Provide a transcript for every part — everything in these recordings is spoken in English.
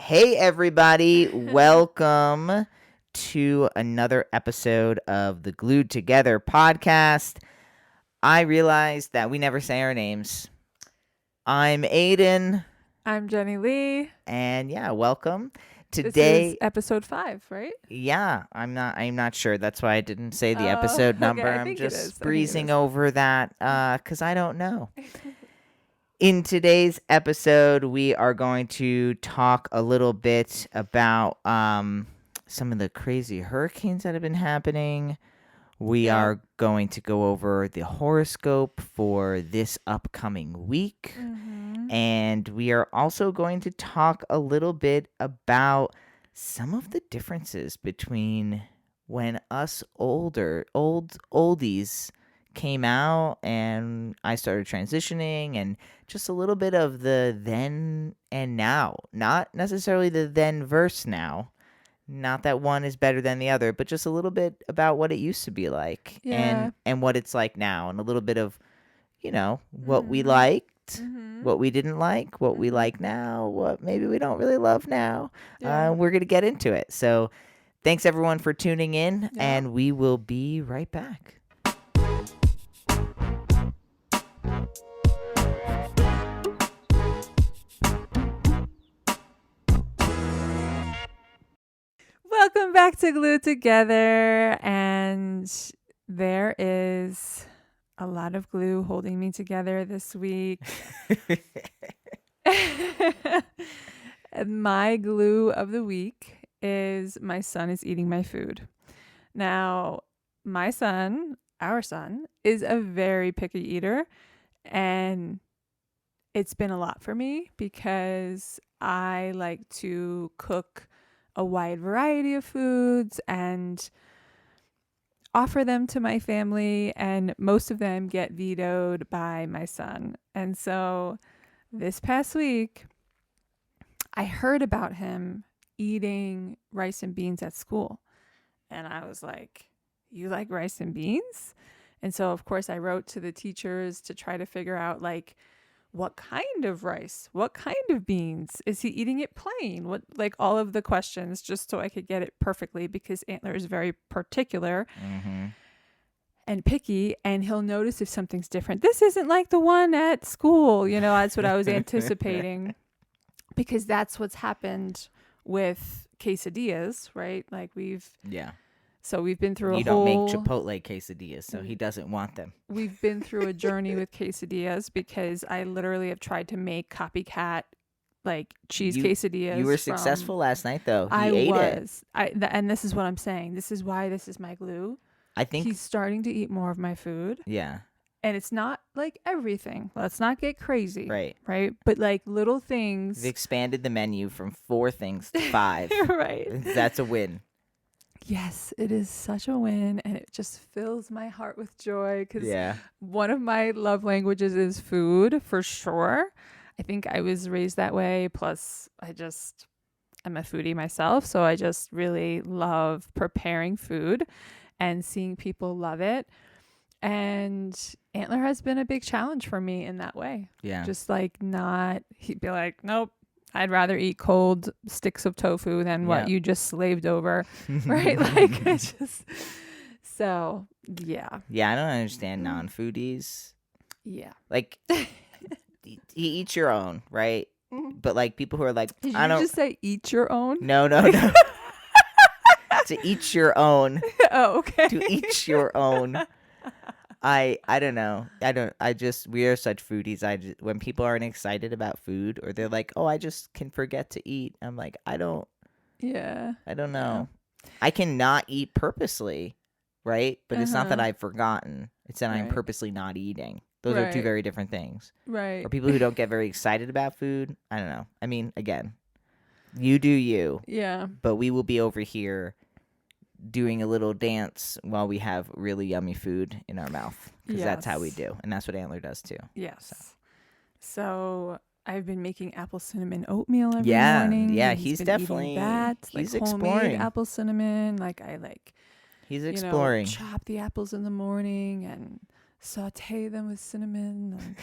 Hey, everybody. Welcome to another episode of the Glued Together podcast. I realized that we never say our names. I'm Aiden. I'm Jenny Lee. And yeah, welcome. This is Today, episode 5, right? yeah, I'm not sure. That's why I didn't say the episode number. Okay, I I'm think just it is. breezing over that because I don't know. In today's episode, we are going to talk a little bit about some of the crazy hurricanes that have been happening. We are going to go over the horoscope for this upcoming week. And we are also going to talk a little bit about some of the differences between when us oldies came out and I started transitioning, and just a little bit of the then and now. Not necessarily the then versus now. Not that one is better than the other, but just a little bit about what it used to be like and what it's like now, and a little bit of, what we liked, what we didn't like, what we like now, what maybe we don't really love now. We're going to get into it. So thanks everyone for tuning in, and we will be right back. Welcome back to Glued Together, and there is a lot of glue holding me together this week. My glue of the week is my son is eating my food. Now, our son, is a very picky eater, and it's been a lot for me because I like to cook a wide variety of foods and offer them to my family, and most of them get vetoed by my son. And so this past week, I heard about him eating rice and beans at school. And I was like, you like rice and beans? And so, of course, I wrote to the teachers to try to figure out, like, what kind of rice? What kind of beans? Is he eating it plain? What, like, all of the questions, just so I could get it perfectly, because Antler is very particular and picky, and he'll notice if something's different. This isn't like the one at school, that's what I was anticipating, because that's what's happened with quesadillas, right? Like So we've been through You don't make Chipotle quesadillas, so he doesn't want them. We've been through a journey with quesadillas, because I literally have tried to make copycat cheese quesadillas. You were successful last night, though. I ate was. And this is what I'm saying. This is why this is my glue. I think he's starting to eat more of my food. Yeah. And it's not like everything. Let's not get crazy. Right. But like little things. They've expanded the menu from 4 things to 5. Right. That's a win. Yes, it is such a win, and it just fills my heart with joy, because one of my love languages is food, for sure. I think I was raised that way. Plus, I'm a foodie myself, so I just really love preparing food and seeing people love it. And Antler has been a big challenge for me in that way. Yeah. Just he'd be like, nope. I'd rather eat cold sticks of tofu than what you just slaved over, right? Yeah, I don't understand non-foodies. Yeah. Like, you eat your own, right? But like people who are like, Did you just say eat your own? No. To eat your own. Oh, okay. To eat your own. I don't know. We are such foodies. When people aren't excited about food, or they're like, oh, I just can forget to eat, I'm like, I don't know. Yeah. I cannot eat purposely, right? But it's not that I've forgotten. It's that I'm purposely not eating. Those are two very different things. Right. Or people who don't get very excited about food. I don't know. I mean, again, you do you. Yeah. But we will be over here doing a little dance while we have really yummy food in our mouth, because that's how we do, and that's what Antler does too. Yes. So I've been making apple cinnamon oatmeal every morning. Yeah, he's definitely that. He's exploring apple cinnamon. He's exploring. Chop the apples in the morning and saute them with cinnamon.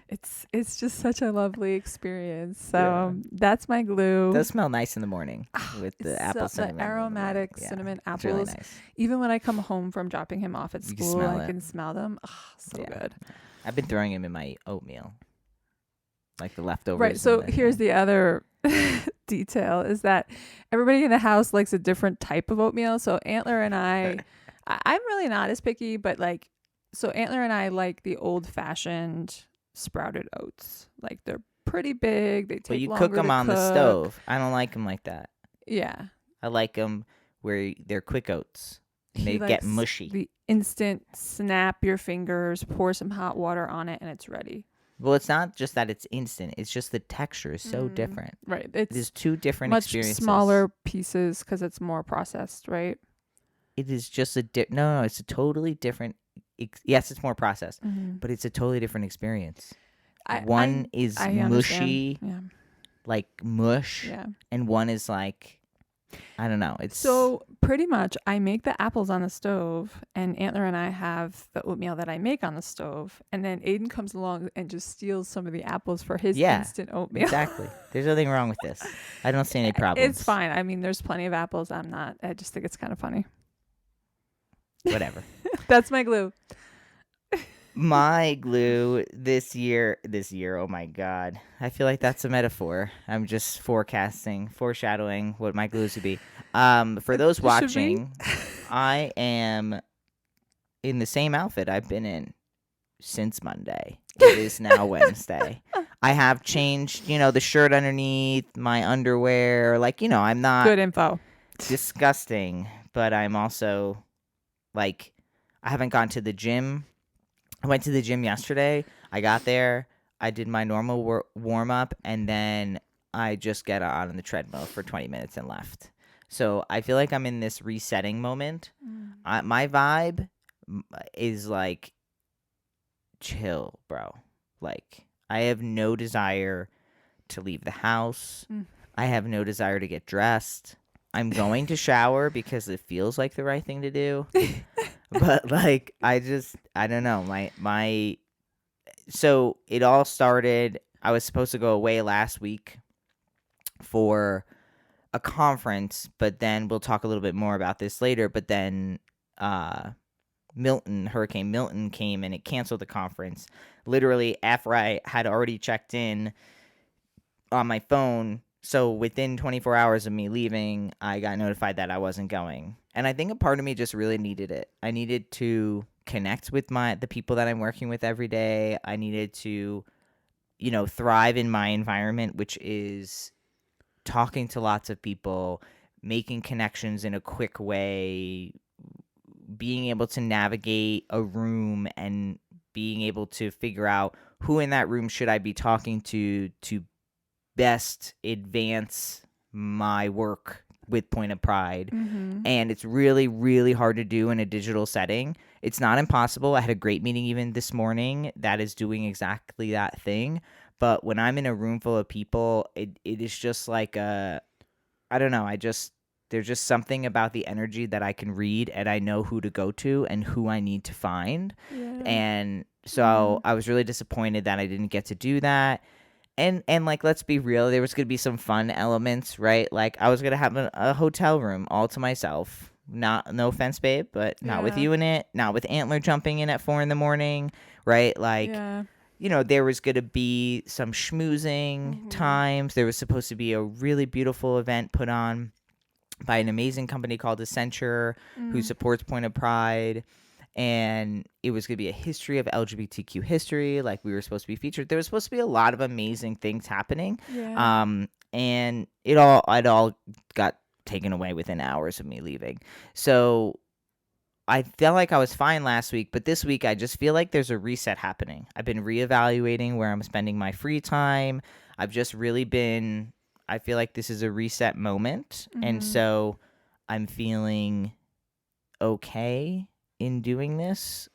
It's just such a lovely experience. Yeah. So that's my It glue. does smell nice in the morning with It's the so apple the cinnamon in the morning. aromatic Yeah. cinnamon It's really apples. nice. Even when I come home from dropping him off at You can school, smell I it. can smell them. Ah, so Yeah. good. I've been throwing him in my oatmeal, like the Right. leftovers, and So then here's the other detail is that everybody in the house likes a different type of oatmeal. So Antler and I'm really not as picky, but like, so Antler and I like the old fashioned sprouted oats. Like they're pretty big. They But take you cook longer them to on the cook. stove. I don't like them like that. Yeah. I like them where they're quick oats and He they get likes mushy. the instant snap your fingers, pour some hot water on it, and it's ready. Well, it's not just that it's instant. It's just the texture is so different. Right. It is It's two different much experiences. smaller pieces because it's more processed, right? It is just no, it's a totally different. Yes, it's more processed, Mm-hmm. but it's a totally different experience. I, I One is I understand. mushy, Yeah. like mush, Yeah. and one is like I don't know. It's So pretty much I make the apples on the stove and Antler and I have the oatmeal that I make on the stove. And then Aiden comes along and just steals some of the apples for his yeah, instant oatmeal. exactly. There's nothing wrong with this. I don't see any It's problems. fine. I mean, there's plenty of apples. I just think it's kind of funny. Whatever. That's my glue. My glue this year, oh my god. I feel like that's a metaphor. I'm just foreshadowing what my glues would be. For those Should we? watching, I am in the same outfit I've been in since Monday. It is now Wednesday. I have changed, the shirt underneath, my underwear. Like, I'm not Good info. disgusting, but I'm also like I haven't gone to the gym. I went to the gym yesterday. I got there. I did my normal warm up, and then I just got on the treadmill for 20 minutes and left. So I feel like I'm in this resetting moment. My vibe is like chill, bro. Like I have no desire to leave the house. Mm. I have no desire to get dressed. I'm going to shower because it feels like the right thing to do. But like I don't know. My so it all started I was supposed to go away last week for a conference, but then we'll talk a little bit more about this later, but then Hurricane Milton came and it canceled the conference. Literally after I had already checked in on my phone. So within 24 hours of me leaving, I got notified that I wasn't going. And I think a part of me just really needed it. I needed to connect with the people that I'm working with every day. I needed to, thrive in my environment, which is talking to lots of people, making connections in a quick way, being able to navigate a room and being able to figure out who in that room should I be talking to best advance my work with Point of Pride. Mm-hmm. And it's really, really hard to do in a digital setting. It's not impossible. I had a great meeting even this morning that is doing exactly that thing. But when I'm in a room full of people, it is just like I don't know. There's just something about the energy that I can read and I know who to go to and who I need to find. Yeah. And so I was really disappointed that I didn't get to do that. And like let's be real, there was gonna be some fun elements, right? Like I was gonna have a hotel room all to myself. No offense, babe, but not with Yeah. you in it. Not with Antler jumping in at 4 a.m, right? Like Yeah. there was gonna be some schmoozing times. There was supposed to be a really beautiful event put on by an amazing company called Accenture, who supports Point of Pride. And it was going to be a history of LGBTQ history. Like we were supposed to be featured. There was supposed to be a lot of amazing things happening. Yeah. And it all got taken away within hours of me leaving. So I felt like I was fine last week, but this week I just feel like there's a reset happening. I've been reevaluating where I'm spending my free time. I've just really been, I feel like this is a reset moment. And so I'm feeling okay in doing this.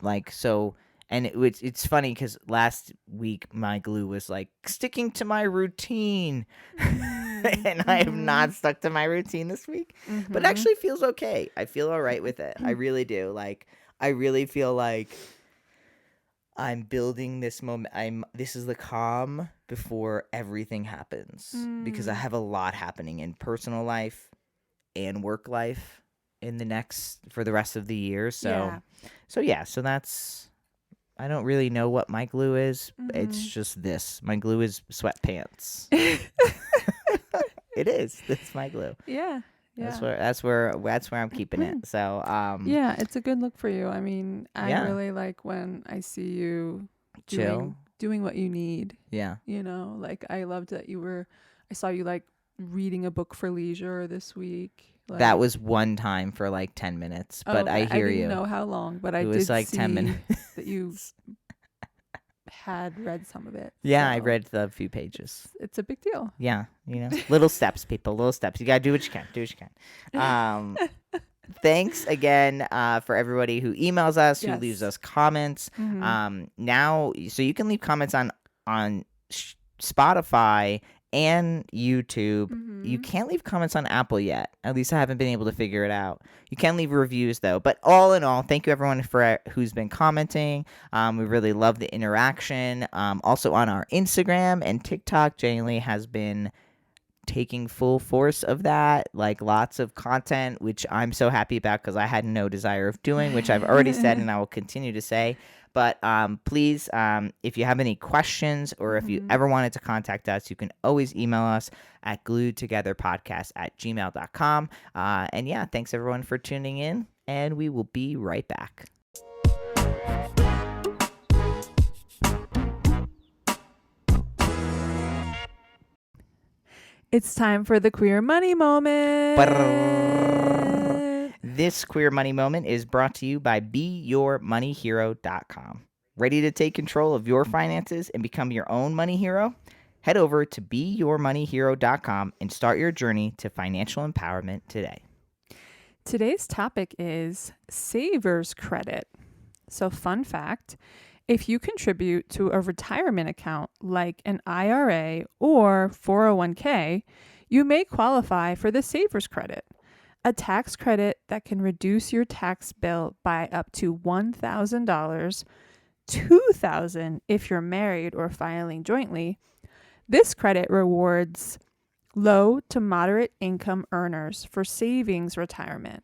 Like, so, and it's funny because last week my glue was like sticking to my routine. And I have not stuck to my routine this week, but it actually feels okay. I feel all right with it. I really do. Like, I really feel like I'm building this moment. This is the calm before everything happens because I Mm. have a lot happening in personal life and work life in the next for the rest of the year. So Yeah. yeah, so that's I don't really know what my glue is. It's Mm-hmm. just this. My glue is sweatpants. It is. That's my glue. Yeah. That's Yeah. where I'm keeping it. So Yeah, it's a good look for you. I mean, I yeah, really like when I see you chill. doing what you need, Yeah. like I loved that I saw you like reading a book for leisure this week. That Like, was one time for like 10 minutes, oh, but I okay. I hear didn't you. know how long, but I It was did like 10 minutes. see that you had read some of it. Yeah, I So read the few pages. it's a big deal. Yeah, little steps, people, little steps. You got to do what you can. Do what you can. Thanks again for everybody who emails us, who leaves Yes. us comments. Mhm. Now, so you can leave comments on Spotify and YouTube. You Mhm. can't leave comments on Apple yet. At least I haven't been able to figure it out. You can leave reviews though. But all in all, thank you everyone for who's been commenting. We really love the interaction. Also on our Instagram and TikTok, Jay Lee has been taking full force of that, like lots of content, which I'm so happy about because I had no desire of doing, which I've already said and I will continue to say. But please, if you have any questions or if you Mhm. ever wanted to contact us, you can always email us at gluedtogetherpodcast@gmail.com. And yeah, thanks everyone for tuning in, and we will be right back. It's time for the queer money moment. This queer money moment is brought to you by BeYourMoneyHero.com. Ready to take control of your finances and become your own money hero? Head over to BeYourMoneyHero.com and start your journey to financial empowerment today. Today's topic is Savers Credit. So, fun fact, if you contribute to a retirement account like an IRA or 401k, you may qualify for the Savers Credit, a tax credit that can reduce your tax bill by up to $1,000, $2,000 if you're married or filing jointly. This credit rewards low to moderate income earners for savings retirement,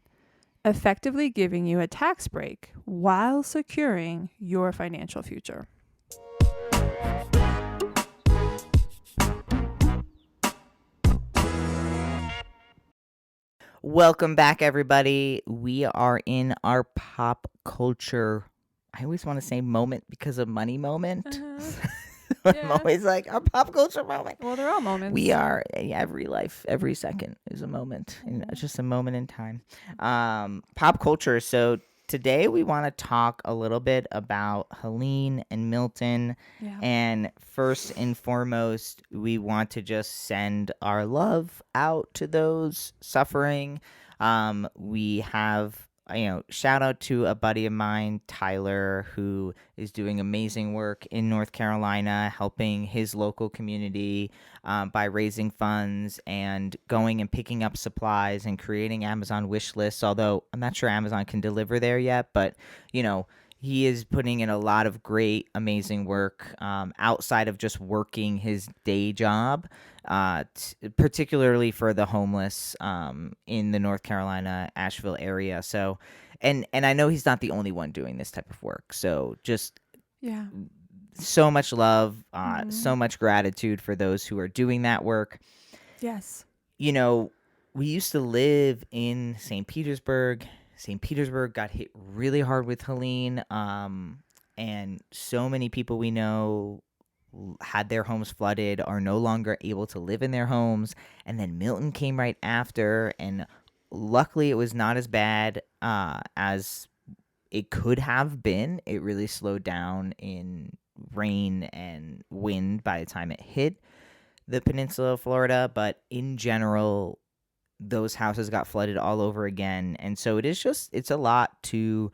effectively giving you a tax break while securing your financial future. Welcome back, everybody. We are in our pop culture. I always want to say moment because of money moment. I'm Yeah. always like our pop culture moment. Well, they're all We moments. are every life, every second is a moment, and just a moment in time. Pop culture. So today we want to talk a little bit about Helene and Milton. Yeah. And first and foremost, we want to just send our love out to those suffering. We have, shout out to a buddy of mine, Tyler, who is doing amazing work in North Carolina, helping his local community by raising funds and going and picking up supplies and creating Amazon wish lists. Although I'm not sure Amazon can deliver there yet, but he is putting in a lot of great, amazing work outside of just working his day job, particularly for the homeless in the North Carolina, Asheville area. So, and I know he's not the only one doing this type of work. So just Yeah. so much love, Mhm. so much gratitude for those who are doing that work. Yes. You know, we used to live in St. Petersburg. St. Petersburg got hit really hard with Helene, and so many people we know had their homes flooded, are no longer able to live in their homes. And then Milton came right after, and luckily it was not as bad as it could have been. It really slowed down in rain and wind by the time it hit the peninsula of Florida, but in general, those houses got flooded all over again. And so it's a lot to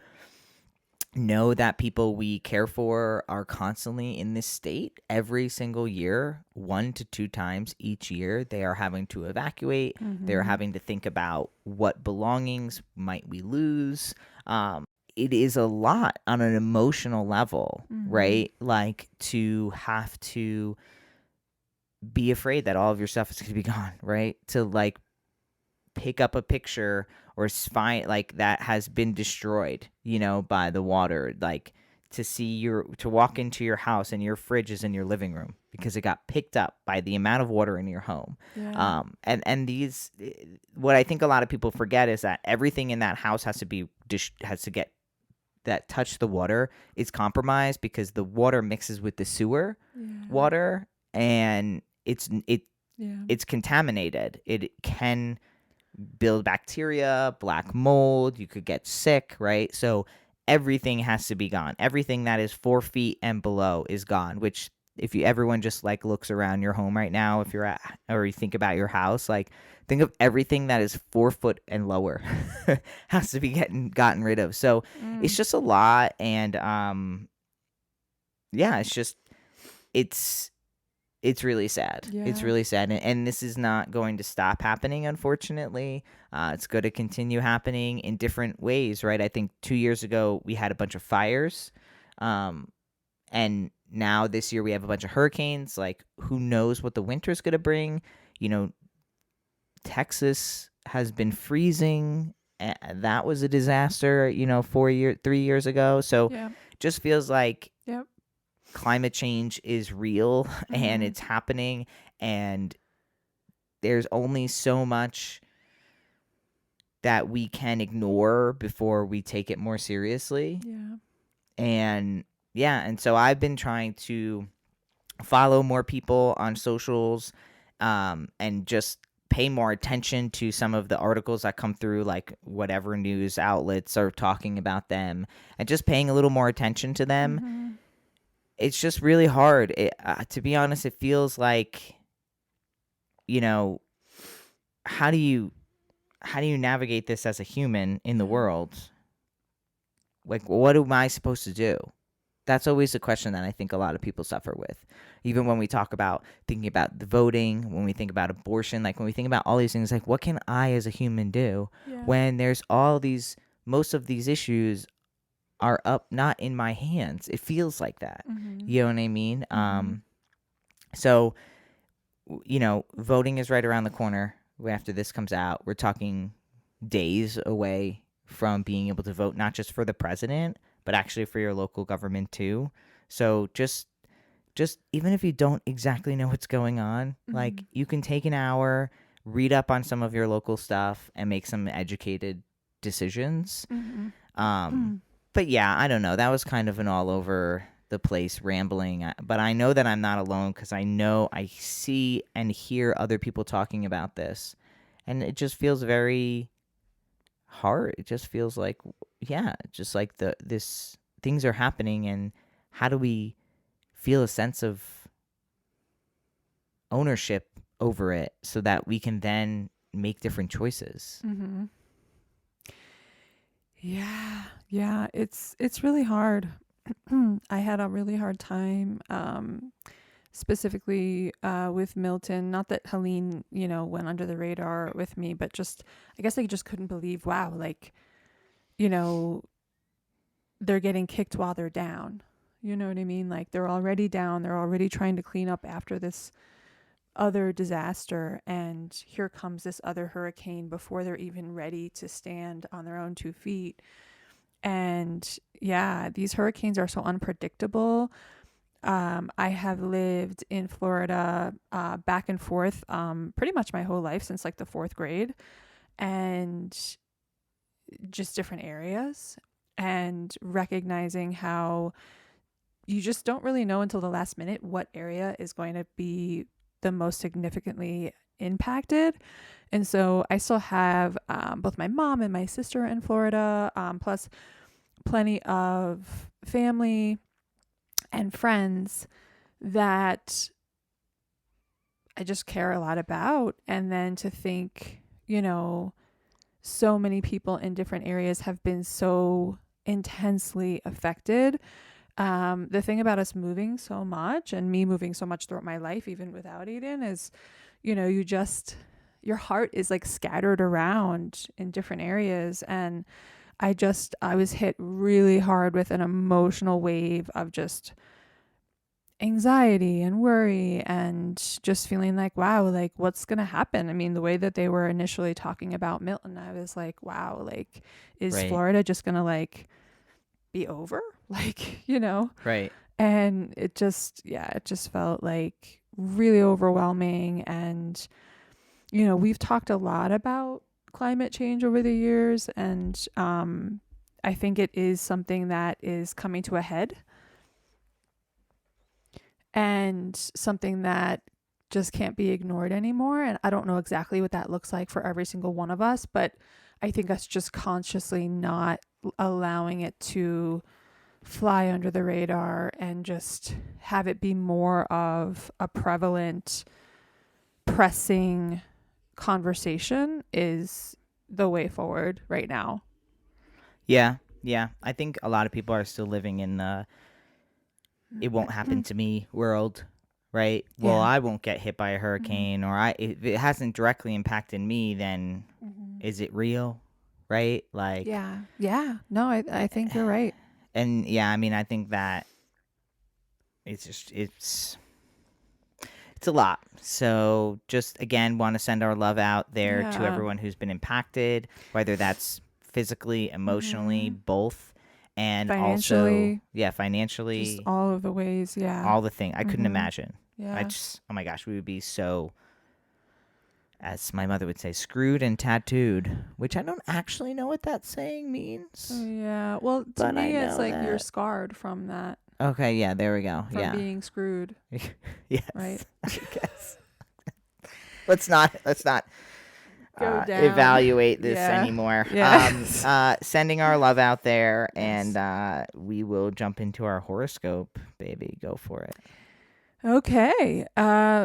know that people we care for are constantly in this state every single year, 1 to 2 times each year. They are having to evacuate. They're Mhm. having to think about what belongings might we lose. it is a lot on an emotional level, Mhm. right? Like to have to be afraid that all of your stuff is going to be gone, right? To like pick up a picture or find like that has been destroyed, by the water, like to walk into your house and your fridge is in your living room because it got picked up by the amount of water in your home. Yeah. And these, what I think a lot of people forget is that everything in that house has to get that touch the water is compromised because the water mixes with the sewer Yeah. water, and Yeah. it's contaminated. It can build bacteria, black mold, you could get sick, right? So everything has to be gone. Everything that is 4 feet and below is gone, which if you everyone just like looks around your home right now, if you're at or you think about your house, like think of everything that is 4 foot and lower has to be gotten rid of. So it's Mm. just a lot, and yeah, it's it's really sad. It's Yeah. really sad, and this is not going to stop happening, unfortunately. It's going to continue happening in different ways, right? I think 2 years ago we had a bunch of fires, um, and now this year we have a bunch of hurricanes. Like, who knows what the winter is going to bring? You know, Texas has been freezing. That was a disaster, 3 years ago. So, Yeah. just feels like Yep. climate change is real and Mhm. it's happening, and there's only so much that we can ignore before we take it more seriously. Yeah. And yeah, and so I've been trying to follow more people on socials, and just pay more attention to some of the articles that come through, like whatever news outlets are talking about them, and just paying a little more attention to them. Mhm. It's just really hard. To be honest, it feels like, you know, how do you navigate this as a human in the Yeah. world? Like, what am I supposed to do? That's always the question that I think a lot of people suffer with. Even when we talk about thinking about the voting, when we think about abortion, like when we think about all these things, like what can I as a human do Yeah. when most of these issues are up not in my hands. It feels like that. Mhm. You know what I mean? Mhm. So voting is right around the corner. After this comes out, we're talking days away from being able to vote, not just for the president, but actually for your local government too. So just even if you don't exactly know what's going on, like Mhm. you can take an hour, read up on some of your local stuff, and make some educated decisions. Mhm. Um, but yeah, I don't know. That was kind of an all over the place rambling, but I know that I'm not alone because I know I see and hear other people talking about this, and it just feels very hard. It just feels like, yeah, just like this things are happening, and how do we feel a sense of ownership over it so that we can then make different choices? Mhm. Yeah. Yeah, it's really hard. I had a really hard time specifically with Milton. Not that Helene, went under the radar with me, but just I guess I just couldn't believe, wow, like, you know, they're getting kicked while they're down. You know what I mean? Like they're already down, they're already trying to clean up after this other disaster, and here comes this other hurricane before they're even ready to stand on their own 2 feet. And yeah, these hurricanes are so unpredictable. I have lived in Florida back and forth pretty much my whole life since like the fourth grade, and just different areas, and recognizing how you just don't really know until the last minute what area is going to be the most significantly impacted. And so I still have both my mom and my sister in Florida, plus plenty of family and friends that I just care a lot about. And then to think, so many people in different areas have been so intensely affected. The thing about us moving so much and me moving so much throughout my life, even without Eden, is, your heart is like scattered around in different areas. And I was hit really hard with an emotional wave of just anxiety and worry and just feeling like, wow, like what's going to happen? I mean, the way that they were initially talking about Milton, I was like, wow, like is Right. Florida just going to like be over? Like, you know? Right. And it just, yeah, it just felt like really overwhelming. And, you know, we've talked a lot about climate change over the years. And I think it is something that is coming to a head and something that just can't be ignored anymore. And I don't know exactly what that looks like for every single one of us, but I think us just consciously not allowing it to fly under the radar and just have it be more of a prevalent, pressing conversation is the way forward right now. Yeah. Yeah. I think a lot of people are still living in the it won't happen to me world, right? Well, Yeah. I won't get hit by a Mhm. hurricane, or if it hasn't directly impacted me, then Mhm. is it real, right? Like, Yeah. Yeah. No, I think you're right. and yeah, I mean, I think that it's just it's a lot. So just again, want to send our love out there to Yeah. everyone who's been impacted, whether that's physically, emotionally, Mhm. both, and also Financially, yeah, just financially, all of the ways. Yeah. all the thing. I couldn't Mhm. imagine. I Yeah. just, oh my gosh, we would be so, as my mother would say, screwed and tattooed, which I don't actually know what that saying means, Yeah. Well, to but I me, it's know like you're that. scarred from that, Okay, yeah, there we go. from Yeah. being screwed, right? Yes, I guess. Let's not Go down. evaluate this Yeah. anymore. Yeah. Sending our love out there, and Yes. we will jump into our horoscope, baby. Go for it. Okay.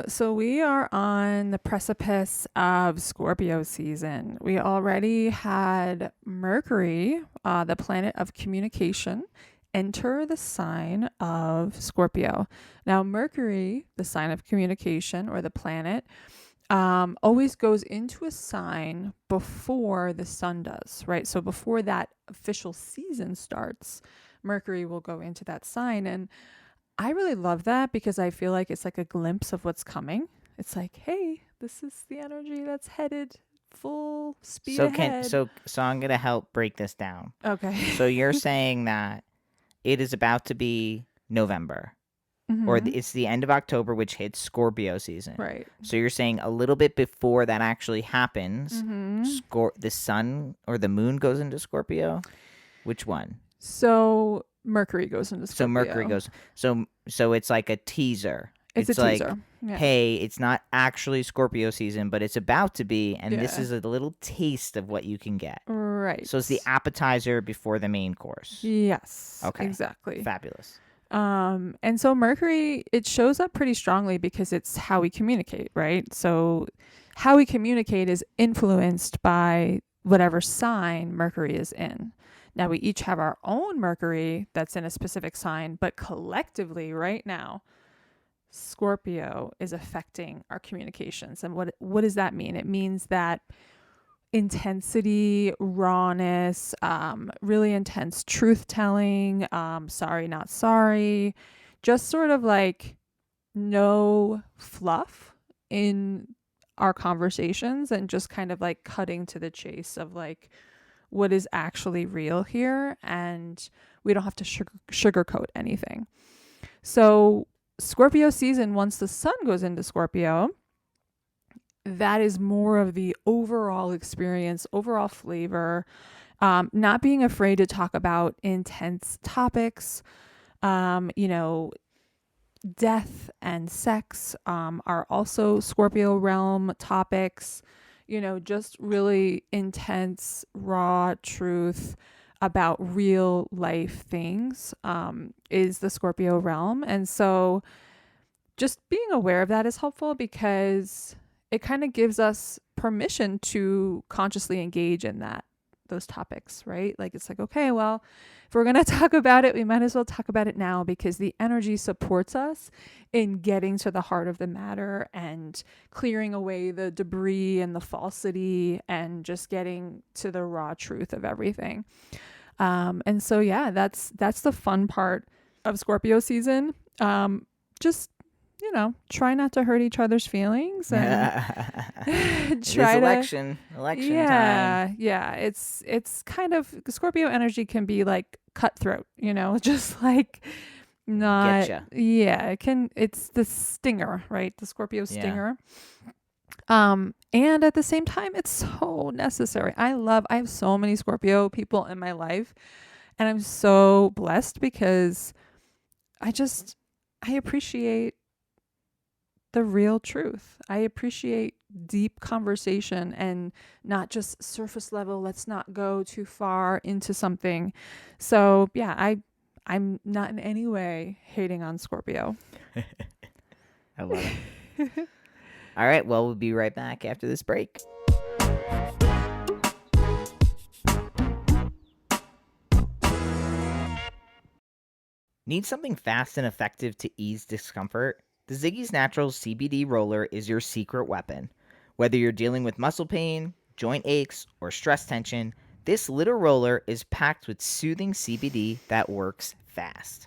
So we are on the precipice of Scorpio season. We already had Mercury, the planet of communication, enter the sign of Scorpio. Now, Mercury, the sign of communication or the planet, always goes into a sign before the sun does, right? So before that official season starts, Mercury will go into that sign. And I really love that because I feel like it's like a glimpse of what's coming. It's like, hey, this is the energy that's headed full speed So ahead. I'm gonna help break this down. Okay. So you're saying that it is about to be November, or Mm-hmm. it's the end of October, which hits Scorpio season. Right. So you're saying a little bit before that actually happens, Mm-hmm. the sun or the moon goes into Scorpio. Which one? So Mercury goes into So Mercury Scorpio. goes. So it's like a teaser. It's a It's like, teaser. Yeah. hey, it's not actually Scorpio season, but it's about to be, and this Yeah. is a little taste of what you can get. Right. So it's the appetizer before the main course. Yes, Okay. exactly. Fabulous. And so Mercury, it shows up pretty strongly because it's how we communicate, right? So how we communicate is influenced by whatever sign Mercury is in. Now we each have our own Mercury that's in a specific sign, but collectively right now, Scorpio is affecting our communications. And what does that mean? It means that intensity, rawness, really intense truth telling, sorry, not sorry, just sort of like no fluff in our conversations and just kind of like cutting to the chase of like what is actually real here. And we don't have to sugarcoat anything. So, Scorpio season, once the sun goes into Scorpio, that is more of the overall experience, overall flavor. Not being afraid to talk about intense topics. You know, death and sex are also Scorpio realm topics. You know, just really intense, raw truth about real life things is the Scorpio realm. And so just being aware of that is helpful because it kind of gives us permission to consciously engage in that those topics, right? Like it's like, okay, well, if we're going to talk about it, we might as well talk about it now because the energy supports us in getting to the heart of the matter and clearing away the debris and the falsity and just getting to the raw truth of everything. And so yeah, that's the fun part of Scorpio season. Just try not to hurt each other's feelings and It is try to election time. yeah, it's kind of Scorpio energy can be like cutthroat, just like not Getcha. yeah, it's the stinger, right? The Scorpio Yeah. stinger. And at the same time, it's so necessary. I have so many Scorpio people in my life, and I'm so blessed because I appreciate the real truth. I appreciate deep conversation and not just surface level. Let's not go too far into something. So yeah, I'm not in any way hating on Scorpio. I love it. All right. Well, we'll be right back after this break. Need something fast and effective to ease discomfort? The Ziggy's Naturals CBD roller is your secret weapon. Whether you're dealing with muscle pain, joint aches, or stress tension, this little roller is packed with soothing CBD that works fast.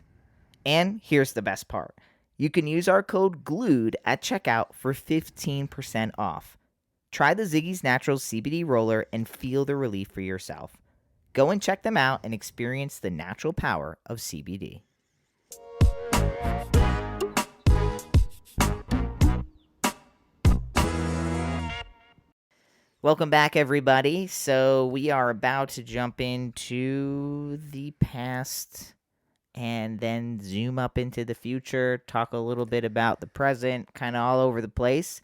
And here's the best part. You can use our code GLUED at checkout for 15% off. Try the Ziggy's Naturals CBD roller and feel the relief for yourself. Go and check them out and experience the natural power of CBD. Welcome back, everybody. So we are about to jump into the past and then zoom up into the future, talk a little bit about the present, kind of all over the place,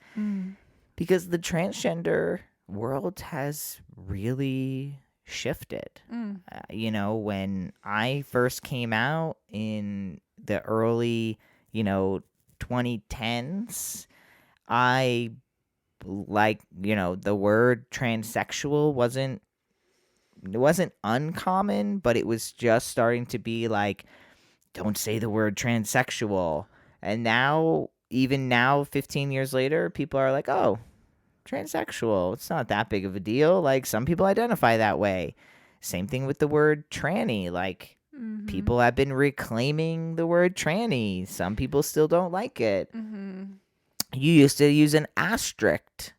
because the transgender world has really shifted. When I first came out in the early, 2010s, I the word transsexual wasn't uncommon, but it was just starting to be like, don't say the word transsexual. And now, even now, 15 years later, people are like, oh, transsexual, it's not that big of a deal. Like, some people identify that way. Same thing with the word tranny. Like, people have been reclaiming the word tranny. Some people still don't like it. You used to use an asterisk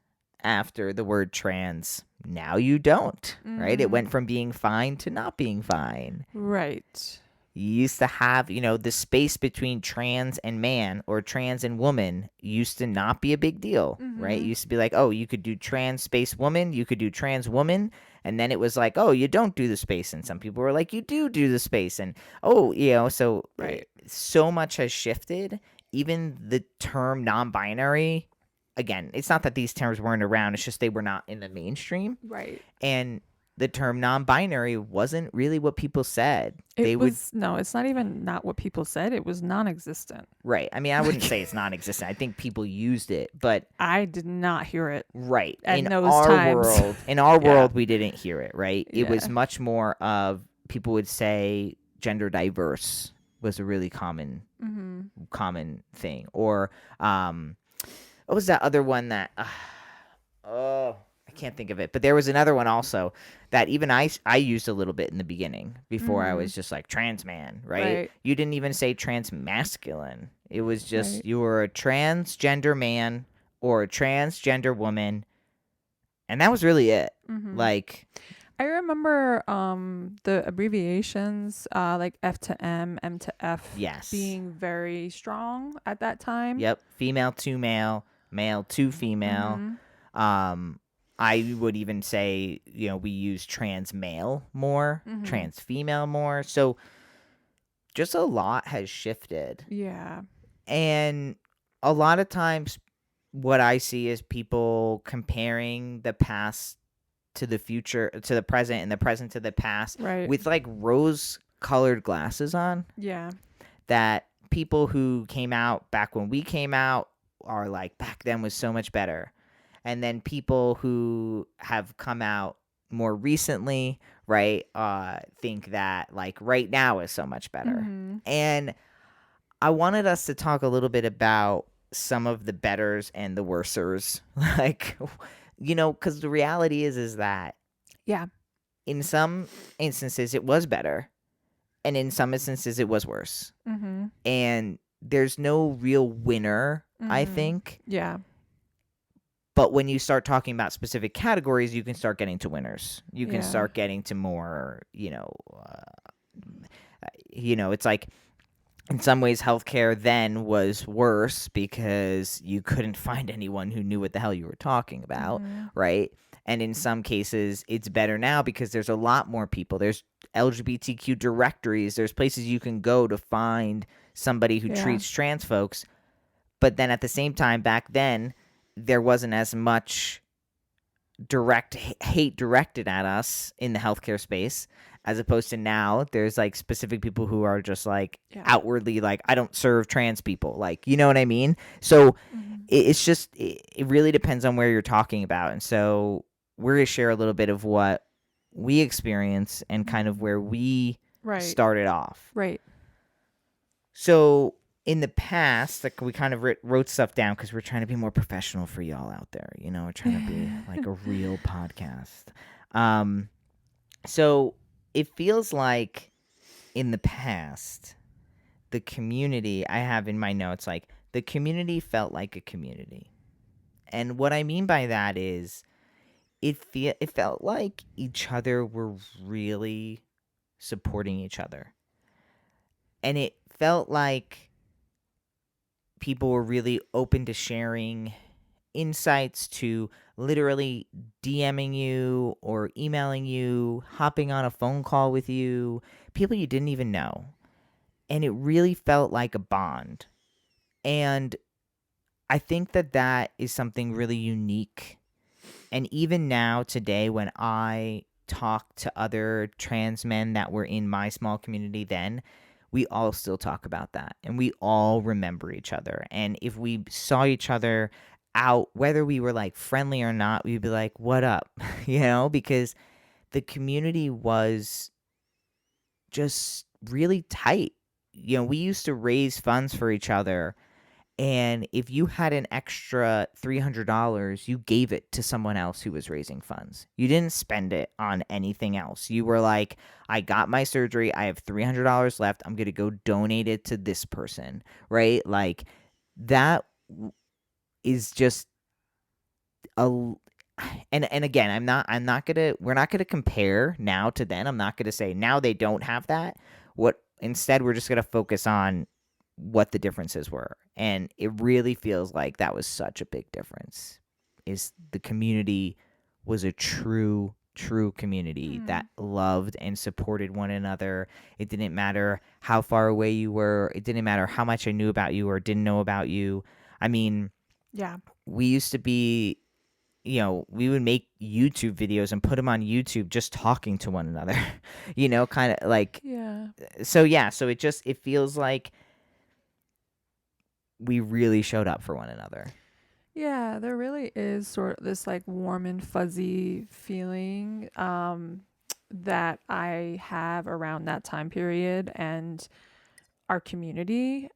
after the word trans. Now you don't, right? It went from being fine to not being fine. Right. You used to have, the space between trans and man or trans and woman used to not be a big deal, right? It used to be like, oh, you could do trans space woman, you could do trans woman. And then it was like, oh, you don't do the space. And some people were like, you do the space. And, so Right. so much has shifted. Even the term non-binary, again, it's not that these terms weren't around. It's just they were not in the mainstream. Right. And the term non-binary wasn't really what people said. No, it's not even not what people said. It was non-existent. Right. I mean, I wouldn't say it's non-existent. I think people used it, but I did not hear it. right. In those times. In our Yeah. world, we didn't hear it, right? It was Yeah. much more of, people would say gender diverse was a really common thing. Or what was that other one that I can't think of it, but there was another one also that even I used a little bit in the beginning before I was just like trans man, right? You didn't even say trans masculine. It was just you were a transgender man or a transgender woman, and that was really it. Like, I remember the abbreviations like F to M, M to F yes. being very strong at that time. Yep, female to male, male to female. I would even say, we use trans male more, trans female more. So just a lot has shifted. Yeah. And a lot of times what I see is people comparing the past to the future, to the present, and the present to the past with like rose colored glasses on. Yeah. That people who came out back when we came out are like, back then was so much better. And then people who have come out more recently, right, think that like right now is so much better. Mhm. And I wanted us to talk a little bit about some of the betters and the worsers. Like, because the reality is that Yeah. in some instances it was better, and in some instances it was worse. Mhm. And there's no real winner, I Mhm. think. Yeah. But when you start talking about specific categories, you can start getting to winners. You can Yeah. start getting to more, it's like in some ways healthcare then was worse because you couldn't find anyone who knew what the hell you were talking about, Mhm. right? And in some cases it's better now because there's a lot more people. There's LGBTQ directories, there's places you can go to find somebody who Yeah. treats trans folks. But then at the same time, back then there wasn't as much direct hate directed at us in the healthcare space, as opposed to now there's like specific people who are just like Yeah. outwardly like, I don't serve trans people, like, you know what I mean? So Mhm. it's just it really depends on where you're talking about. And so we're going to share a little bit of what we experience and kind of Mhm. where we Right. started off. Right. So in the past, like, we kind of wrote stuff down because we're trying to be more professional for y'all out there. We're trying to be like a real podcast. Um, so it feels like in the past, the community I have in my notes, like the community felt like a community. And what I mean by that is it felt like each other were really supporting each other. And it felt like people were really open to sharing insights, to literally DMing you or emailing you, hopping on a phone call with you, people you didn't even know. And it really felt like a bond. And I think that that is something really unique. And even now, today, when I talk to other trans men that were in my small community then, we all still talk about that and we all remember each other. And if we saw each other out, whether we were like friendly or not, we'd be like, what up? Because the community was just really tight. We used to raise funds for each other, and if you had an extra $300, you gave it to someone else who was raising funds. You didn't spend it on anything else. You were like, I got my surgery. I have $300 left. I'm going to go donate it to this person, right? Like, that is just a and again, we're not gonna compare now to then. I'm not gonna say now they don't have that. What Instead, we're just gonna focus on what the differences were. And it really feels like that was such a big difference. Is the community was a true community that Mm. loved and supported one another. It didn't matter how far away you were. It didn't matter how much I knew about you or didn't know about you. I mean, Yeah. we used to be, we would make YouTube videos and put them on YouTube just talking to one another, kind of like, Yeah. so yeah, so it feels like we really showed up for one another. Yeah, there really is sort of this like warm and fuzzy feeling that I have around that time period and our community.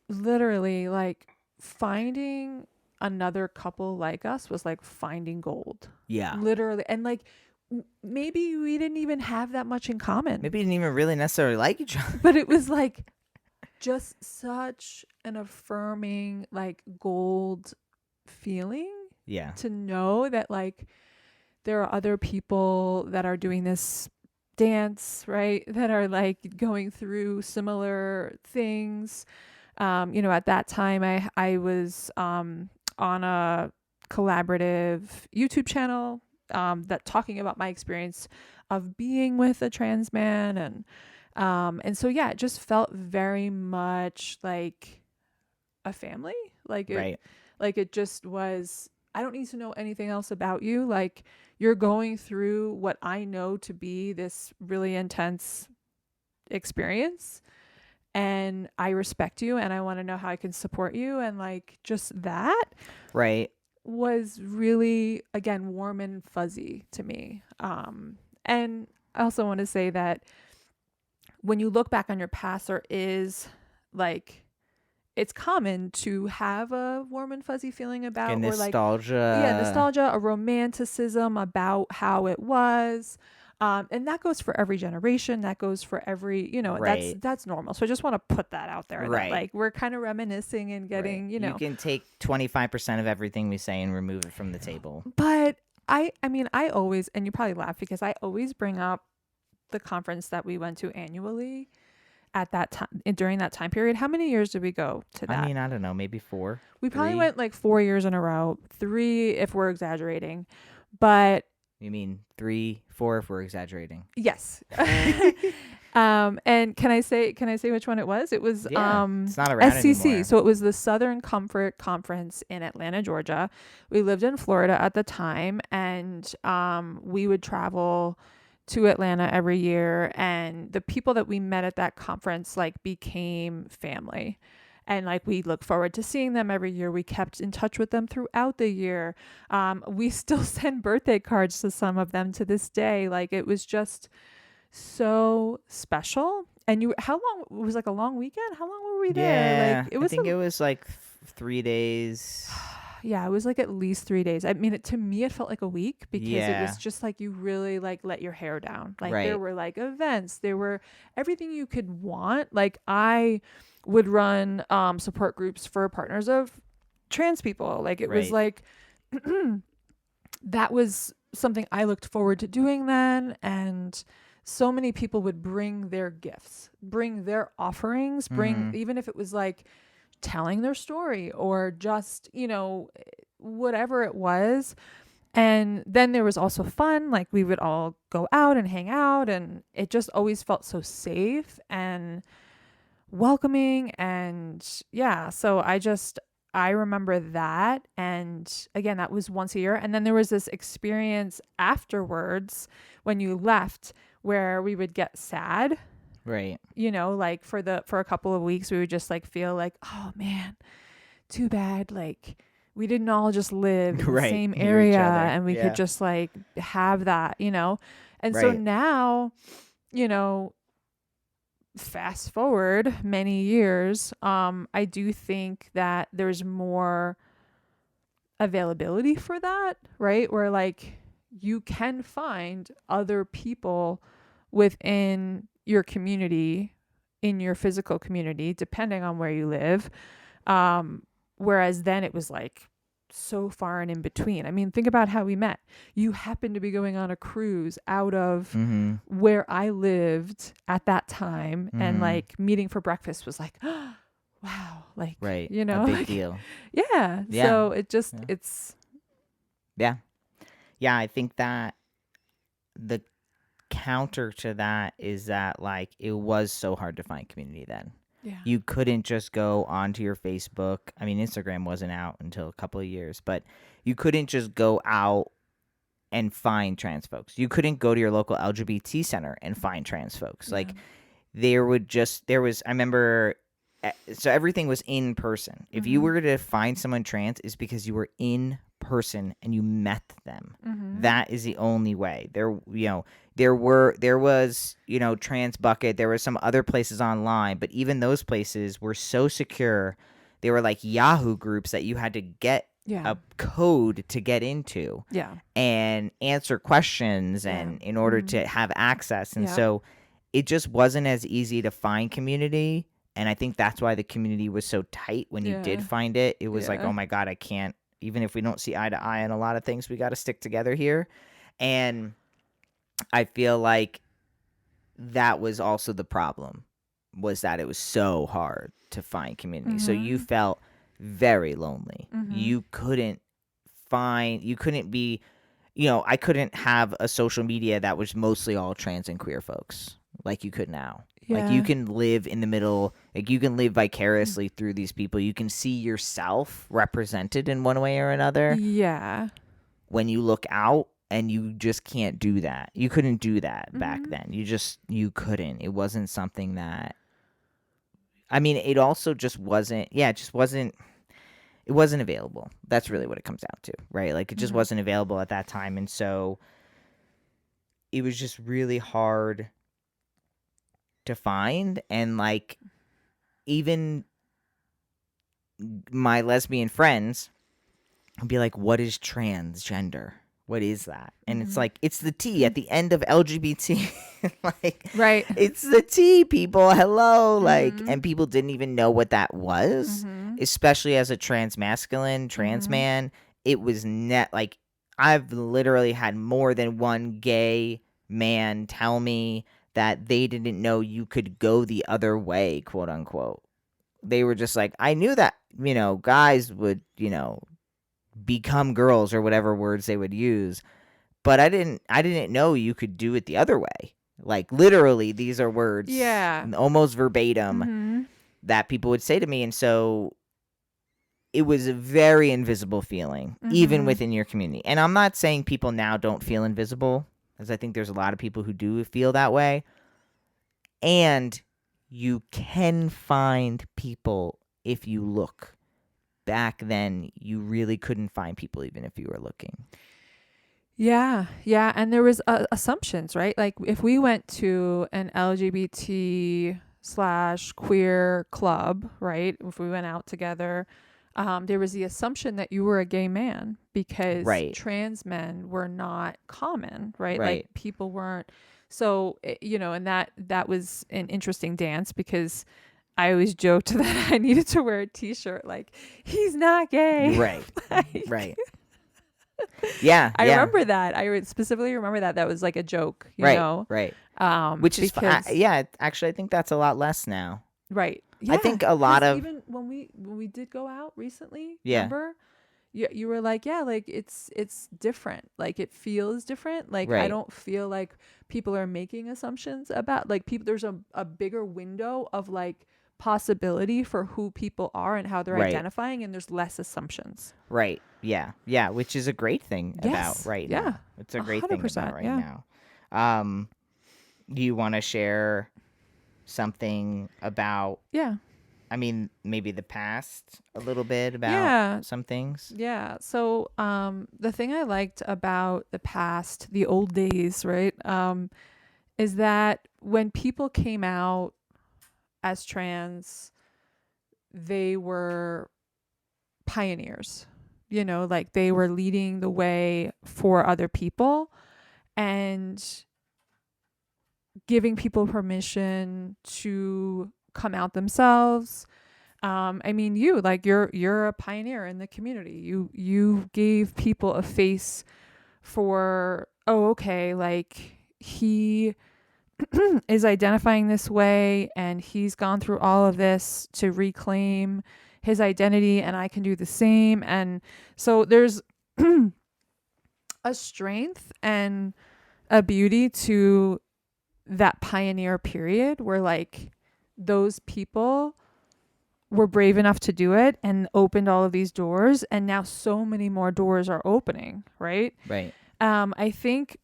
Literally, like finding another couple like us was like finding gold. Yeah. Literally. And like maybe we didn't even have that much in common, Maybe we didn't even really necessarily like each other. but it was like just such an affirming, like gold feeling Yeah. to know that like there are other people that are doing this dance, right? That are like going through similar things. At that time I was on a collaborative YouTube channel that talking about my experience of being with a trans man and so yeah, it just felt very much like a family. Like it Right. like it just was I don't need to know anything else about you. Like you're going through what I know to be this really intense experience and I respect you and I want to know how I can support you and like just that. Right. was really, again, warm and fuzzy to me. And I also want to say that when you look back on your past, there is like, it's common to have a warm and fuzzy feeling Like a about, or like, yeah, nostalgia. nostalgia, a romanticism about how it was. And that goes for every generation. That goes for every, Right. that's normal. So I just want to put that out there, that Right. like we're kind of reminiscing and Right. getting, You can take 25% of everything we say and remove it from the table. but I mean, I always, and you probably laugh because I always bring up the conference that we went to annually at that time, during that time period. How many years did we go to I that? mean, I don't know, maybe 4, We probably 3. went like 4 years in a row, 3 if we're exaggerating. But You mean 3, 4 if we're exaggerating. yes. And can I say which one it was? It was Yeah. It's not around SCC. anymore. So it was the Southern Comfort Conference in Atlanta, Georgia. We lived in Florida at the time, and we would travel to Atlanta every year, and the people that we met at that conference like became family. And like we look forward to seeing them every year. We kept in touch with them throughout the year. We still send birthday cards to some of them to this day. Like it was just so special. And how long, it was like a long weekend? How long were we there? Like Yeah. it I was think it was like 3 days. yeah, it was like at least 3 days. I mean, to me, it felt like a week because it was Yeah. just like you really like let your hair down. Like there Right. were like events, there were everything you could want. Like I would run support groups for partners of trans people. Like it was Right. like that was something I looked forward to doing then. And so many people would bring their gifts, bring their offerings, bring, Mhm. even if it was like telling their story or just, whatever it was. And then there was also fun. Like we would all go out and hang out, and it just always felt so safe and welcoming. And yeah, so I remember that. And again, that was once a year. And then there was this experience afterwards when you left where we would get sad, Right. like for a couple of weeks. We would just like feel like, oh man, too bad. Like we didn't all just live in the Right. same Near each area other. and we could Yeah. just like have that. And so Right. now, you know, fast forward many years, I do think that there's more availability for that, right? Where like you can find other people within your community, in your physical community, depending on where you live. Whereas then it was like so far and in between. I mean, think about how we met. You happened to be going on a cruise out of Mhm. where I lived at that time, and Mhm. like meeting for breakfast was like, wow, like, Right. A big like, deal. yeah. Yeah. So it just, Yeah. it's, Yeah. Yeah, I think that the counter to that is that like it was so hard to find community then. yeah. You couldn't just go onto your Facebook. I mean, Instagram wasn't out until a couple of years, but you couldn't just go out and find trans folks. You couldn't go to your local LGBT center and find trans folks. Yeah. Like there was I remember so everything was in person. If you Mm-hmm. were to find someone trans, it's because you were in person and you met them. Mm-hmm. That is the only way. There was, Trans Bucket, there were some other places online, but even those places were so secure. They were like Yahoo groups that you had to get Yeah. a code to get into Yeah. and answer questions Yeah. and in order Mhm. to have access. And Yeah. so it just wasn't as easy to find community. And I think that's why the community was so tight when you did Yeah. find it. It was like, Yeah. oh my God, I can't, even if we don't see eye to eye on a lot of things, we got to stick together here. And I feel like that was also the problem, was that it was so hard to find community. So you Mhm. felt very lonely. Mhm. You couldn't be, I couldn't have a social media that was mostly all trans and queer folks like you could now. Like you Yeah. can live in the middle, like you can live vicariously through these people. You can see yourself represented in one way or another Yeah. when you look out, and you just can't do that. You couldn't do that back Mhm. then. You couldn't. It wasn't something that, I mean, it also just wasn't, yeah, it just wasn't, it wasn't available. That's really what it comes down to, right? Like, it just Mm-hmm. wasn't available at that time. And so it was just really hard to find. And like, even my lesbian friends would be like, what is transgender? What is that? And it's Mm-hmm. like, it's the T at the end of LGBT. Like, Right. it's the T, people. Hello. Like, Mm-hmm. and people didn't even know what that was, Mm-hmm. especially as a trans masculine, trans Mm-hmm. man. It was net like, I've literally had more than one gay man tell me that they didn't know you could go the other way, quote unquote. They were just like, I knew that, guys would, become girls or whatever words they would use, but I didn't know you could do it the other way. Like, literally, these are words Yeah. almost verbatim Mm-hmm. that people would say to me. And so it was a very invisible feeling, even Mm-hmm. within your community. And I'm not saying people now don't feel invisible, because I think there's a lot of people who do feel that way. And you can find people if you look. Back then, you really couldn't find people even if you were looking. Yeah, yeah, and there was assumptions, right? Like if we went to an LGBT slash queer club, right? If we went out together, there was the assumption that you were a gay man because Right. trans men were not common, right? Like Right. people weren't. So and that was an interesting dance because I always joked that I needed to wear a T-shirt like he's not gay. Right. Like, Right. Yeah. I Yeah. remember that. Specifically remember that was like a joke, Right. Right. Which is because yeah. Actually, I think that's a lot less now. right, I yeah, think a lot because of even when we did go out recently, yeah. remember, you were like, yeah, like it's different, like it feels different, like I Right. don't feel like people are making assumptions about like people. There's a bigger window of like possibility for who people are and how they're Right. identifying, and there's less assumptions. Right. Yeah. Yeah. Which is a great thing about Yes, right yeah, now. It's a great thing about 100%, right yeah. now. Um, do you want to share something about? Yeah. I mean, maybe the past a little bit about Yeah, some things. yeah. So, the thing I liked about the past, the old days, right, is that when people came out as trans, they were pioneers. Like they were leading the way for other people and giving people permission to come out themselves. I mean, you're a pioneer in the community. You gave people a face for, oh, okay, like he is identifying this way and he's gone through all of this to reclaim his identity, and I can do the same. And so there's a strength and a beauty to that pioneer period where like those people were brave enough to do it and opened all of these doors, and now so many more doors are opening, right? Right. I think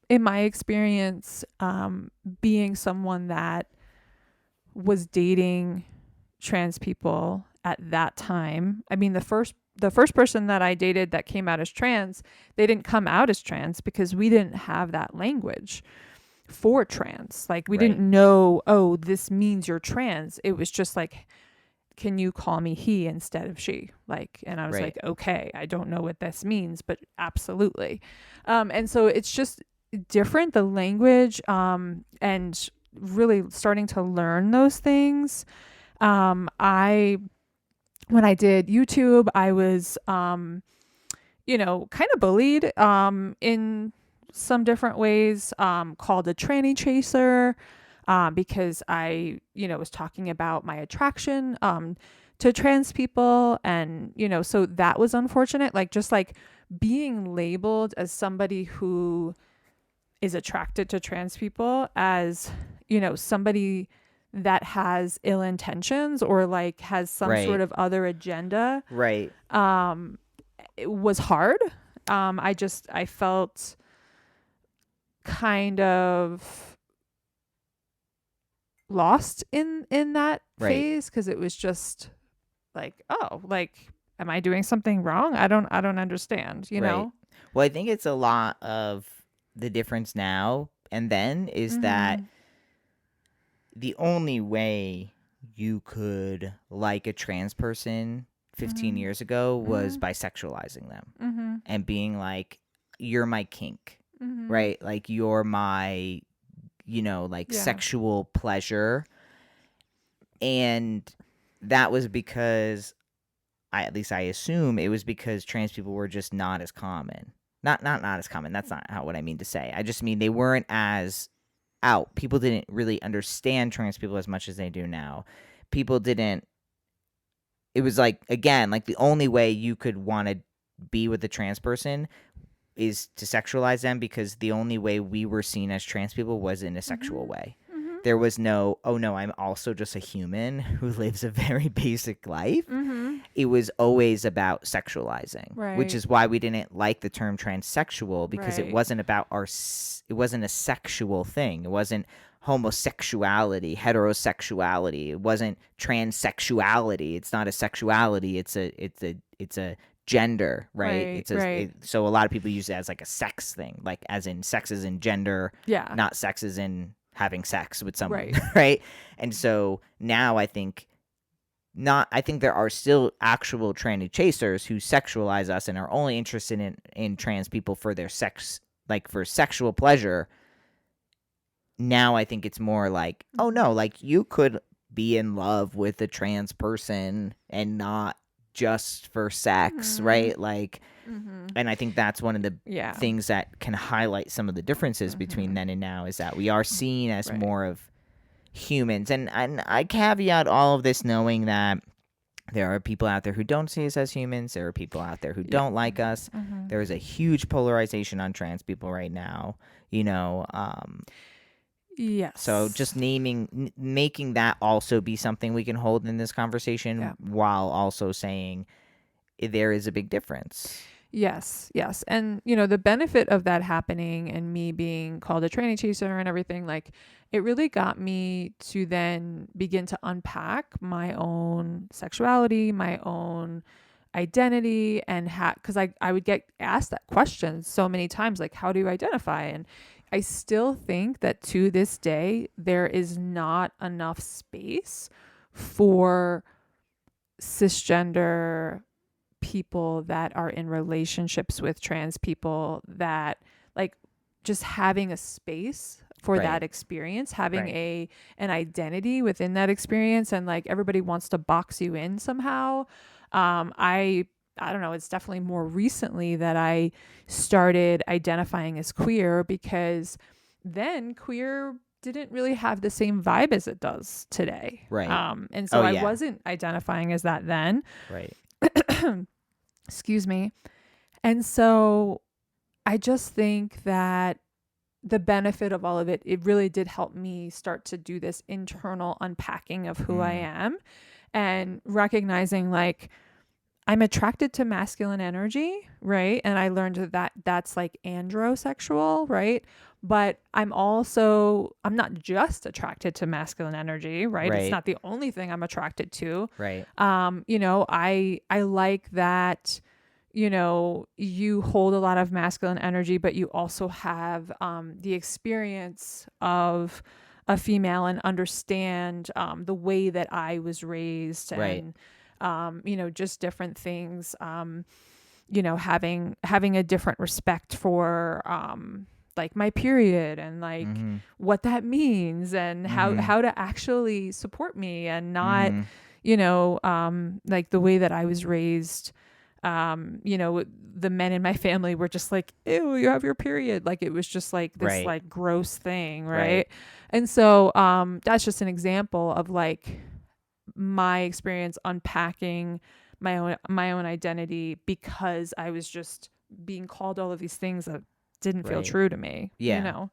in my experience, being someone that was dating trans people at that time, I mean, the first person that I dated that came out as trans, they didn't come out as trans because we didn't have that language for trans. Like we didn't Right. know, oh, this means you're trans. It was just like, can you call me he instead of she? Like, and I was Right. like, okay, I don't know what this means, but absolutely. And so it's just different, the language, and really starting to learn those things. I When I did YouTube, I was kind of bullied in some different ways, called a tranny chaser, because I, was talking about my attraction to trans people. And, so that was unfortunate. Like, just like being labeled as somebody who is attracted to trans people as, somebody that has ill intentions or like has some sort Right. of other agenda, Right. it was hard. I felt kind of lost in that Right. phase because it was just like, oh, like, am I doing something wrong? I don't understand, you Right. know? Well, I think it's a lot of the difference now and then is that Mhm. the only way you could like a trans person 15 Mhm. years ago was Mhm. by sexualizing them Mhm. and being like, you're my kink, Mhm. right? Like, you're my, like Yeah. sexual pleasure. And that was because at least I assume it was because trans people were just not as common. Not as common. That's not what I mean to say. I just mean they weren't as out. People didn't really understand trans people as much as they do now. People didn't. It was like, again, like the only way you could want to be with a trans person is to sexualize them, because the only way we were seen as trans people was in a sexual Mhm. way. Mhm. There was no, oh no, I'm also just a human who lives a very basic life. Mhm. It was always about sexualizing, which Right. is why we didn't like the term transsexual, because it Right. wasn't about it wasn't a sexual thing. It wasn't homosexuality, heterosexuality. It wasn't transsexuality. It's not a sexuality. It's a gender, right? Right. Right. So a lot of people use it as like a sex thing, like as in sex is in gender, Yeah. not sex is in having sex with someone, Right. right? And so now I think there are still actual tranny chasers who sexualize us and are only interested in trans people for their sex, like for sexual pleasure. Now I think it's more like, oh Mhm. no, like you could be in love with a trans person and not just for sex, Mhm. right? Like, Mhm. and I think that's one of the Yeah. things that can highlight some of the differences between Mhm. then and now, is that we are seen as Right. more of humans. And I caveat all of this knowing that there are people out there who don't see us as humans. There are people out there who Yeah. don't like us. Mhm. There is a huge polarization on trans people right now, you know. So Yes. just making that also be something we can hold in this Yeah. conversation, while also saying there is a big difference. Yes, yes. And, the benefit of that happening and me being called a tranny chaser and everything, like, it really got me to then begin to unpack my own sexuality, my own identity, and because I would get asked that question so many times, like, how do you identify? And I still think that to this day, there is not enough space for cisgender people that are in relationships with trans people, that, like, just having a space for that Right. experience, having Right. an identity within that experience, and like everybody wants to box you in somehow. I don't know, it's definitely more recently that I started identifying as queer, because then queer didn't really have the same vibe as it does today. Right. And Oh so I yeah. wasn't identifying as that then. Right. Excuse me. And so I just think that the benefit of all of it, it really did help me start to do this internal unpacking of who I Mm. am, and recognizing, like, I'm attracted to masculine energy, right? And I learned that that's like androsexual, right? But I'm not just attracted to masculine energy, right? It's Right. not the only thing I'm attracted to. Right. I like that, you hold a lot of masculine energy, but you also have the experience of a female, and understand the way that I was raised, Right. and just different things. Having a different respect for like my period, and like Mm-hmm. what that means, and how Mm-hmm. how to actually support me, and not, Mm-hmm. like the way that I was raised. The men in my family were just like, ew, you have your period. Like, it was just like this Right. like gross thing, Right. right? And so that's just an example of like my experience unpacking my own identity, because I was just being called all of these things that didn't feel Right. true to me, Yeah.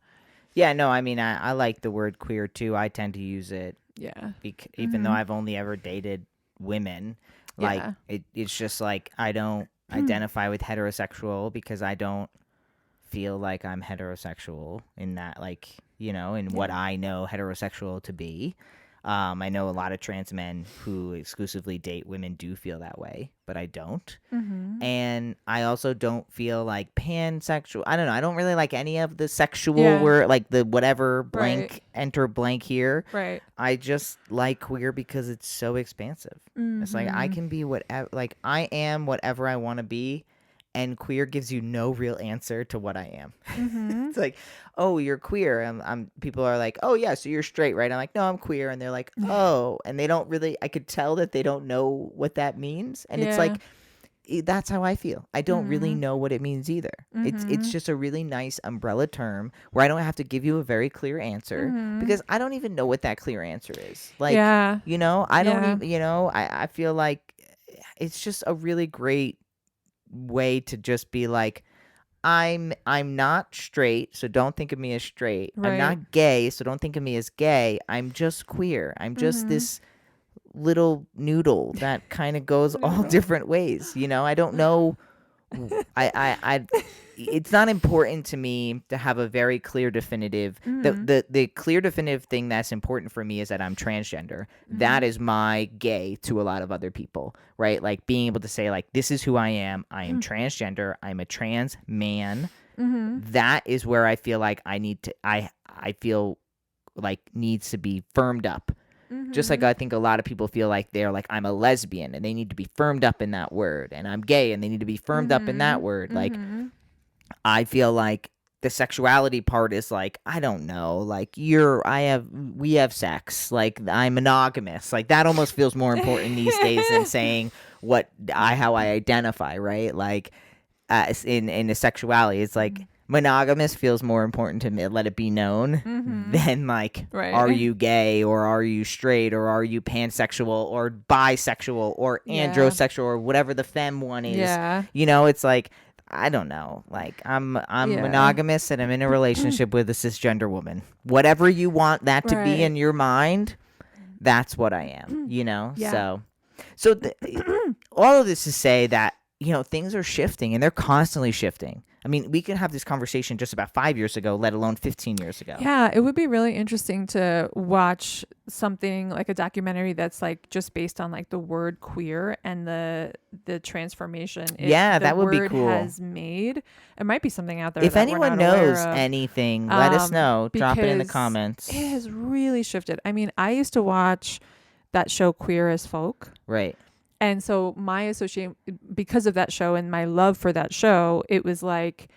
Yeah, no, I mean, I like the word queer too. I tend to use it, Yeah. even though Mhm. I've only ever dated women. Like, Yeah. it's just like I don't identify with heterosexual, because I don't feel like I'm heterosexual in that, like, in what Yeah. I know heterosexual to be. I know a lot of trans men who exclusively date women do feel that way, but I don't. Mhm. And I also don't feel like pansexual. I don't know. I don't really like any of the sexual Yeah. word, like the whatever Right. blank, enter blank here. Right. I just like queer because it's so expansive. It's like I Mhm. can be whatever, like I am whatever I want to be, and queer gives you no real answer to what I am. Mhm. It's like, oh, you're queer. I'm. People are like, oh yeah, so you're straight, right? I'm like, no, I'm queer, and they're like, oh, and they don't really. I could tell that they don't know what that means, and it's Yeah. like that's how I feel. I don't really Mhm. know what it means either. It's Mhm. just a really nice umbrella term where I don't have to give you a very clear answer Mhm. because I don't even know what that clear answer is. Like, Yeah. I don't Yeah. even, I feel like it's just a really great way to just be like I'm not straight, so don't think of me as straight. I'm Right. not gay, so don't think of me as gay. I'm just queer. I'm just Mhm. this little noodle that kind of goes all Noodle. different ways. I don't know. I it's not important to me to have a very clear definitive Mhm. the clear definitive thing that's important for me is that I'm transgender. That Mhm. is my gay to a lot of other people, right? Like being able to say like this is who I am. I am transgender. I'm a trans man. Mhm. That is where I feel like I feel like needs to be firmed up. Just like Mhm. I think a lot of people feel like they're like, I'm a lesbian and they need to be firmed up in that word. And I'm gay and they need to be firmed up in that Mhm. word. Like, Mhm. I feel like the sexuality part is like, I don't know, like we have sex. Like, I'm monogamous. Like, that almost feels more important these days than saying how I identify, right? Like, in the sexuality, it's like monogamous feels more important to me. Let it be known Mhm. than like, are Right. you gay or are you straight or are you pansexual or bisexual or Yeah. androsexual or whatever the femme one is. Yeah. It's like I don't know. Like I'm Yeah. monogamous and I'm in a relationship with a cisgender woman. Whatever you want that to be Right. in your mind, that's what I am. Yeah. So all of this to say that things are shifting and they're constantly shifting. I mean, we can have this conversation just about 5 years ago, let alone 15 years ago. Yeah, it would be really interesting to watch something like a documentary that's like just based on like the word queer and the transformation Yeah, the that would be word cool. has made. It might be something out there If that we're anyone not aware knows of. anything, let us know. Drop it in the Because it comments. has really shifted. I mean, I used to watch that show Queer as Folk. Right. And so my associate because of that show and my love for that show, it was like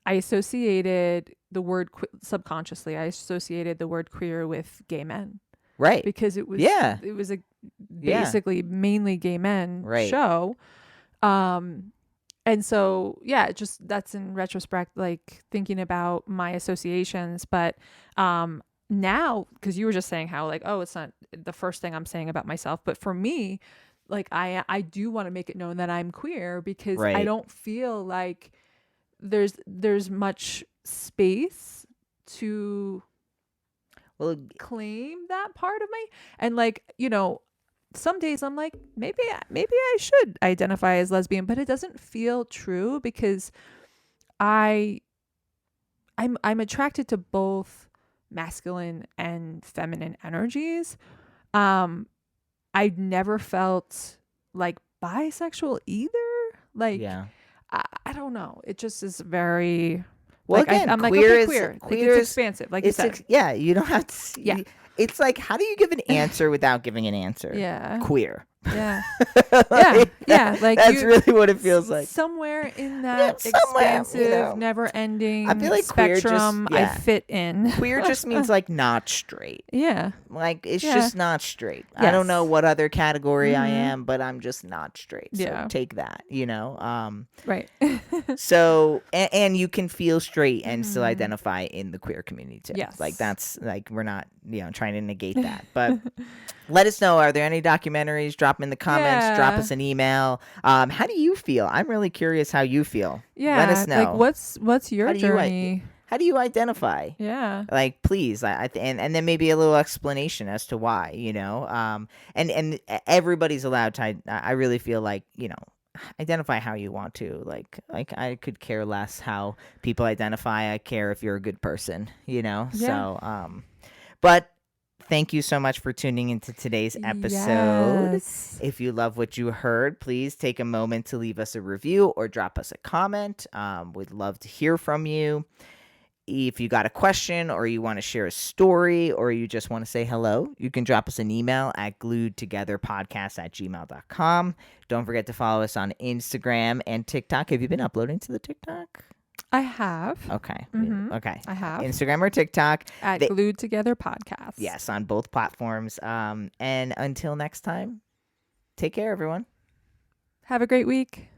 I associated the word subconsciously. I associated the word queer with gay men Right. because it was Yeah. it was a Yeah. basically mainly gay men Right. show. Um and so yeah, just that's in retrospect like thinking about my associations, but now because you were just saying how like it's not the first thing I'm saying about myself, but for me like I do want to make it known that I'm queer because I Right. don't feel like there's much space to Well, claim that part of me. And like some days I'm like maybe I should identify as lesbian, but it doesn't feel true because i I'm attracted to both masculine and feminine energies. um I've never felt like bisexual either. Like yeah. I don't know. It just is very Well, like again, I'm like queer okay, is queer. Like queer it's is expansive, like you said. yeah. You don't have to. Yeah. It's like, how do you give an answer without giving an answer? Yeah. Queer. Yeah. Yeah. Like, Yeah. Like that's you really what it feels like. somewhere in Yeah, that somewhere, expansive, never I feel ending like queer just spectrum I yeah. fit in. Queer just means like not straight. Yeah. Like it's Yeah. just not straight. I don't know Yes. what other category I Mhm. am, but I'm just not straight. So Yeah. take that. Right. So and you can feel straight and still Mhm. identify in the queer community too. Like Yes. that's like we're not trying to negate that. But let us know. Are there any documentaries? Drop them in the comments. Drop Yeah. us an email. How do you feel? I'm really curious how you feel. Let us Yeah. Like know. what's How your do you journey? how do you identify? Yeah. Like, please, and then maybe a little explanation as to why. And everybody's allowed to. I really feel like identify how you want to. Like I could care less how people identify. I care if you're a good person. Yeah. But thank you so much for tuning into today's episode. Yes. If you love what you heard, please take a moment to leave us a review or drop us a comment. We'd love to hear from you. If you got a question or you want to share a story or you just want to say hello, you can drop us an email at gluedtogetherpodcast@gmail.com. Don't forget to follow us on Instagram and TikTok. Have you been uploading to the TikTok? I have. Okay. Mm-hmm. Okay. I have. Instagram or TikTok. At Glued Together Podcast. Yes, on both platforms. And until next time, take care, everyone. Have a great week.